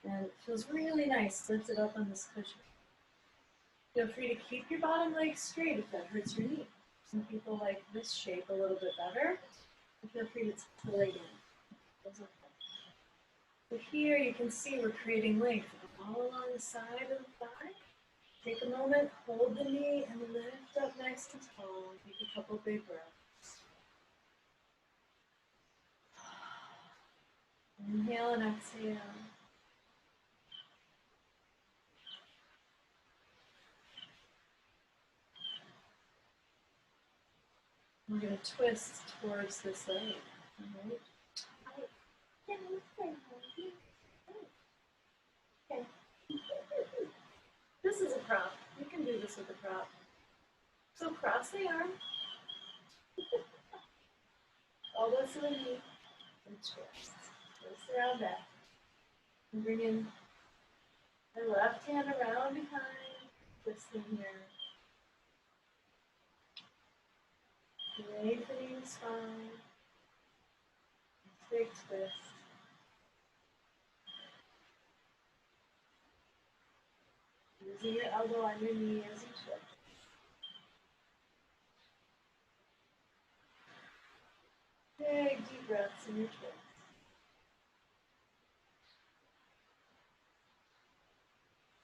And it feels really nice lifted up on this cushion. Feel free to keep your bottom leg straight if that hurts your knee. Some people like this shape a little bit better. Feel free to tuck the leg in. So here you can see we're creating length all along the side of the thigh. Take a moment, hold the knee, and lift up nice and tall. Take a couple big breaths. Inhale and exhale. We're going to twist towards this leg. All right. Okay. This is a prop. You can do this with a prop. So cross the arm. Elbow to the knee. And twist. Twist around back. And bring in the left hand around behind. Twisting here. Lengthening the spine. Big twist. Using your elbow on your knee as you twist. Big deep breaths in your twist.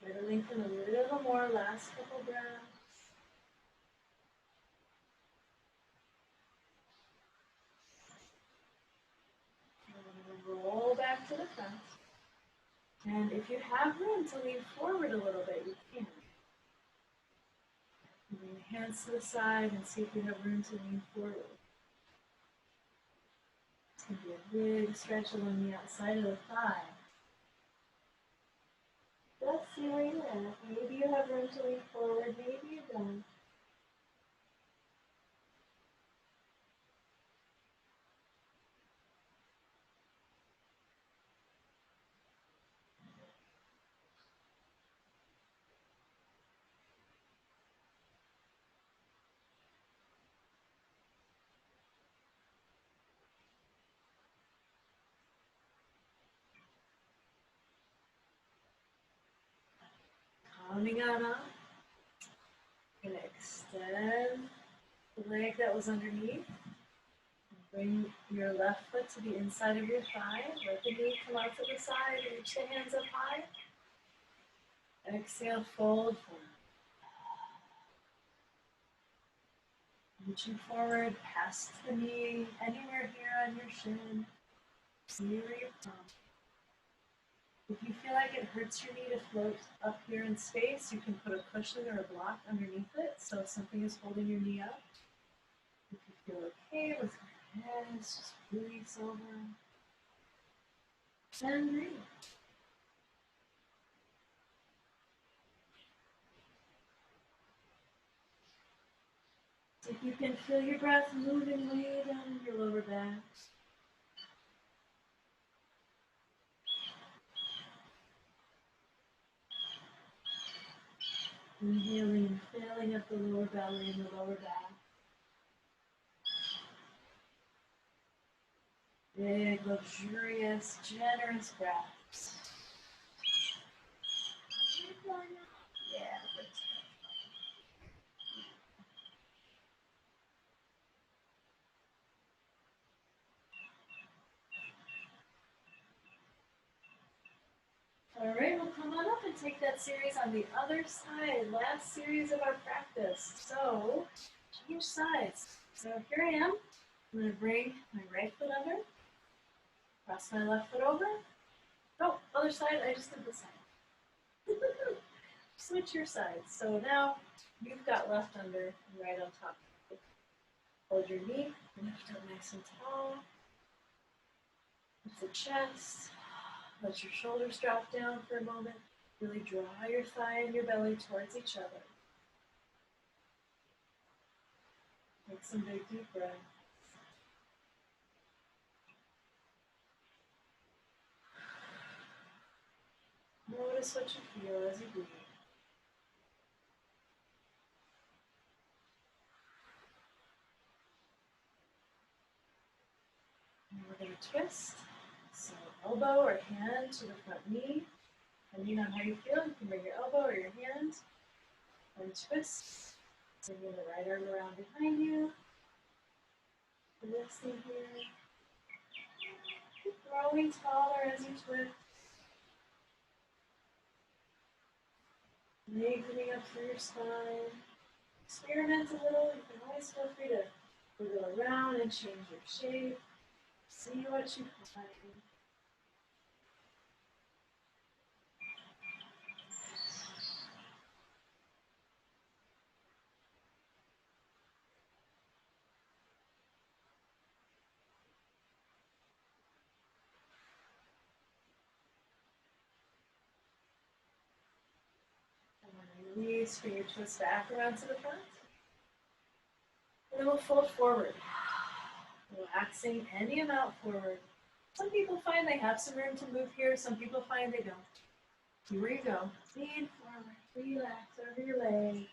Try to lengthen a little more, last couple breaths. And roll back to the front. And if you have room to lean forward a little bit, you can. Bring the hands to the side and see if you have room to lean forward. It's going to be a big stretch along the outside of the thigh. Just see where you're at. Maybe you have room to lean forward, maybe you don't. Coming on up. You're going to extend the leg that was underneath. Bring your left foot to the inside of your thigh. Let the knee come out to the side. Reach the hands up high. Exhale, fold forward. Reaching forward, past the knee, anywhere here on your shin. See where you're from. If you feel like it hurts your knee to float up here in space, you can put a cushion or a block underneath it, so if something is holding your knee up. If you feel okay with your hands, just release over. And breathe. If you can feel your breath moving way down in your lower back. Inhaling, filling up the lower belly and the lower back. Big, luxurious, generous breaths. Yeah. All right, we'll come on up and take that series on the other side. Last series of our practice. So, change sides. So here I am. I'm going to bring my right foot under. Cross my left foot over. Oh, other side. I just did the side. Switch your sides. So now you've got left under and right on top. Hold your knee. Lift up nice and tall. Lift the chest. Let your shoulders drop down for a moment. Really draw your thigh and your belly towards each other. Take some big deep breaths. Notice what you feel as you breathe. And we're going to twist. So elbow or hand to the front knee. Depending on how you feel, you can bring your elbow or your hand and twist. Bringing the right arm around behind you. Twisting here. Keep growing taller as you twist. Lengthening up through your spine. Experiment a little. You can always feel free to wiggle around and change your shape. See what you find. Release for your twist back around to the front. And then we'll fold forward. Relaxing any amount forward. Some people find they have some room to move here. Some people find they don't. Here we go. Lean forward. Relax over your leg.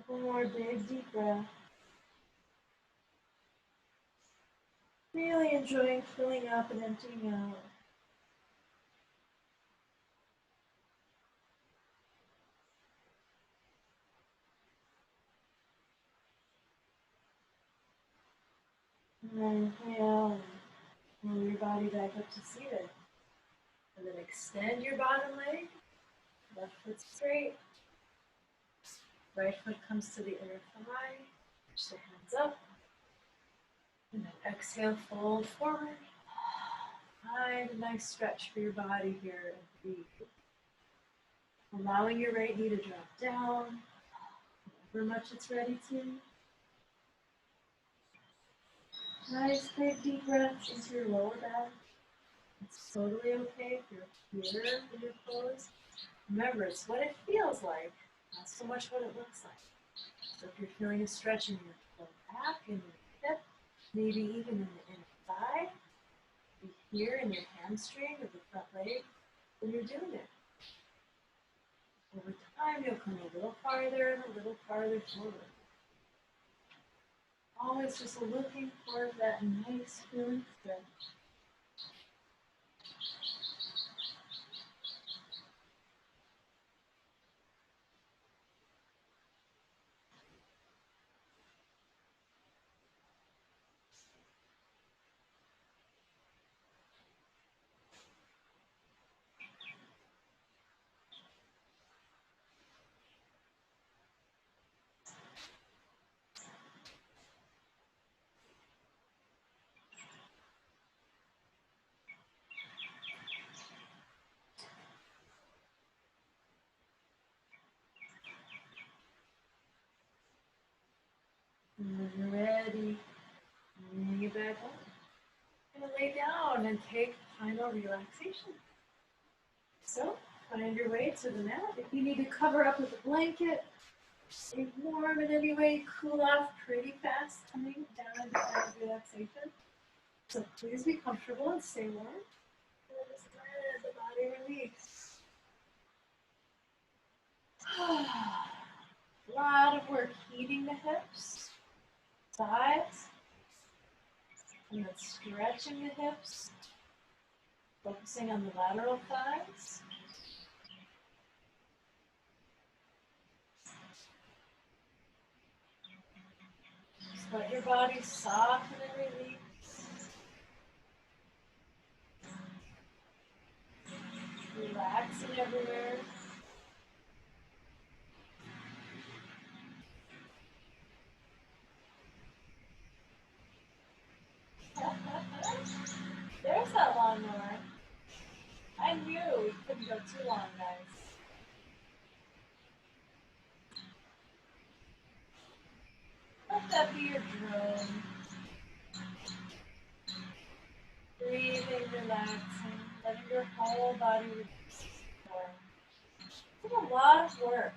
One more big deep breath. Really enjoying filling up and emptying out. And then inhale and roll your body back up to seated. And then extend your bottom leg. Left foot straight. Right foot comes to the inner thigh. Reach the hands up. And then exhale, fold forward. Find a nice stretch for your body here and breathe. Allowing your right knee to drop down, however much it's ready to. Nice big deep breaths into your lower back. It's totally okay if you're here in your pose. Remember, it's what it feels like, not so much what it looks like. So if you're feeling a stretch in your lower back, in your hip, maybe even in the inner thigh, here in your hamstring or the front leg, then you're doing it. Over time, you'll come a little farther and a little farther forward. Always just looking for that nice feeling stretch. And when you're ready, bring it back up. You're going to lay down and take final relaxation. So, find your way to the mat. If you need to cover up with a blanket, stay warm in any way, cool off pretty fast coming down into final relaxation. So please be comfortable and stay warm. And just let the body release. A lot of work heating the hips, thighs, and then stretching the hips, focusing on the lateral thighs. Just let your body soften and release. Relaxing everywhere. There's that lawnmower. I knew we couldn't go too long, guys. Let that be your drone. Breathing, relaxing, letting your whole body release. It's a lot of work.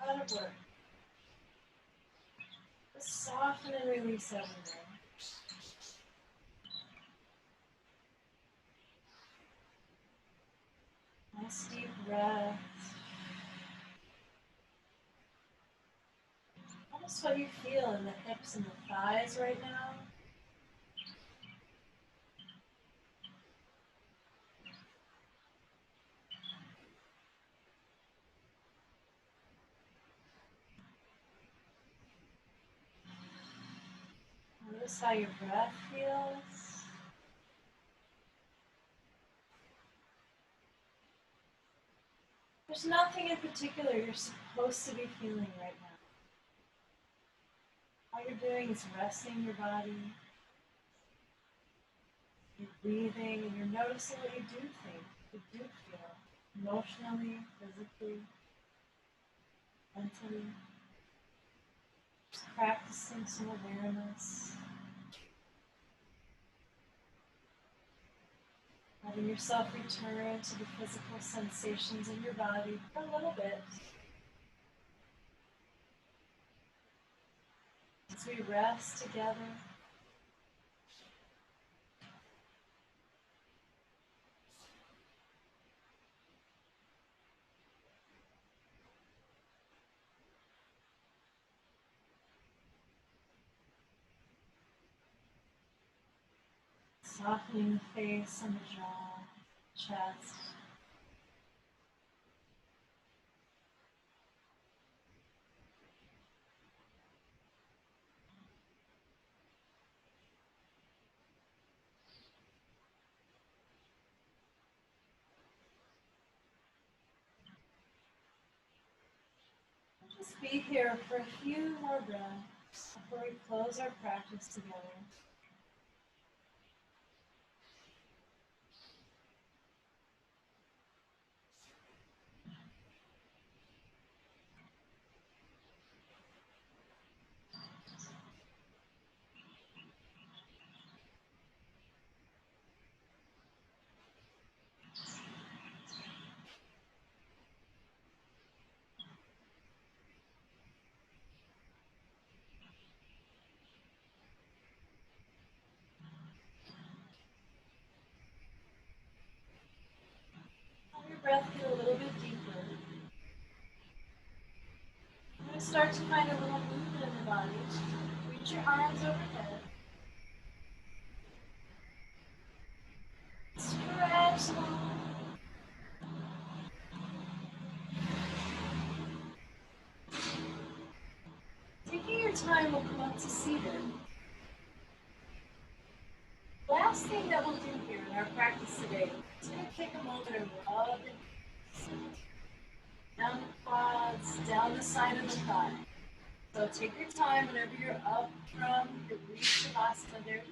A lot of work. Just soften and release everything. Nice deep breath. Notice what you feel in the hips and the thighs right now. Notice how your breath feels. There's nothing in particular you're supposed to be feeling right now. All you're doing is resting your body. You're breathing and you're noticing what you do think, you do feel, emotionally, physically, mentally. Just practicing some awareness. Letting yourself return to the physical sensations in your body for a little bit. As we rest together. Softening the face and the jaw, chest. Just be here for a few more breaths before we close our practice together. Let your breath get a little bit deeper. You're going to start to find a little movement in the body. Reach your arms overhead. Stretch long. Taking your time, we'll come up to seated. Last thing that we'll do here in our practice today is going to take a moment and rub it down the quads, down the side of the thigh. So take your time whenever you're up from your Shavasana there.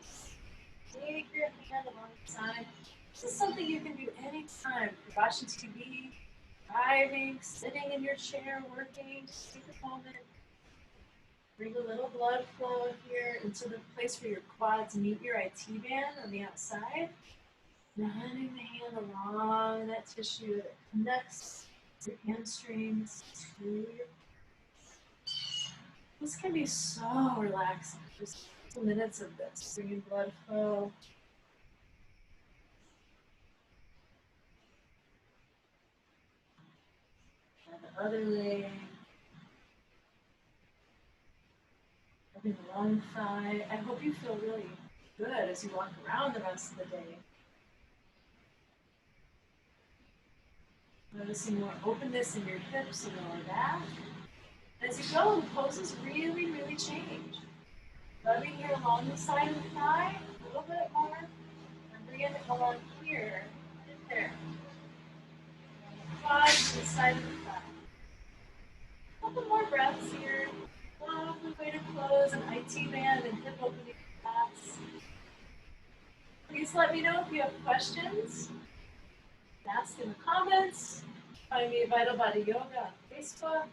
Take your hand along the side. This is something you can do anytime. If you're watching TV, driving, sitting in your chair, working, just take a moment. Bring a little blood flow here into the place where your quads meet your IT band on the outside. Running the hand along that tissue that connects your hamstrings to your. This can be so relaxing. Just 2 minutes of this. Bringing blood flow. And the other leg. Rubbing the wrong thigh. I hope you feel really good as you walk around the rest of the day. Noticing more openness in your hips and lower back. As you go, the poses really, really change. Rubbing here along the side of the thigh, a little bit more, and bring it along here and there. Quad to the side of the thigh. A couple more breaths here. Lovely way to close an IT band and hip opening class. Please let me know if you have questions. Ask in the comments. Find me at Vital Body Yoga on Facebook.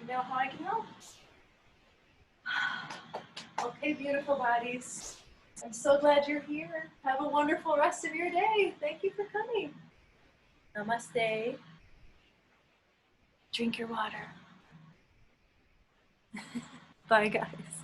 You know how I can help. Okay, beautiful bodies. I'm so glad you're here. Have a wonderful rest of your day. Thank you for coming. Namaste. Drink your water. Bye, guys.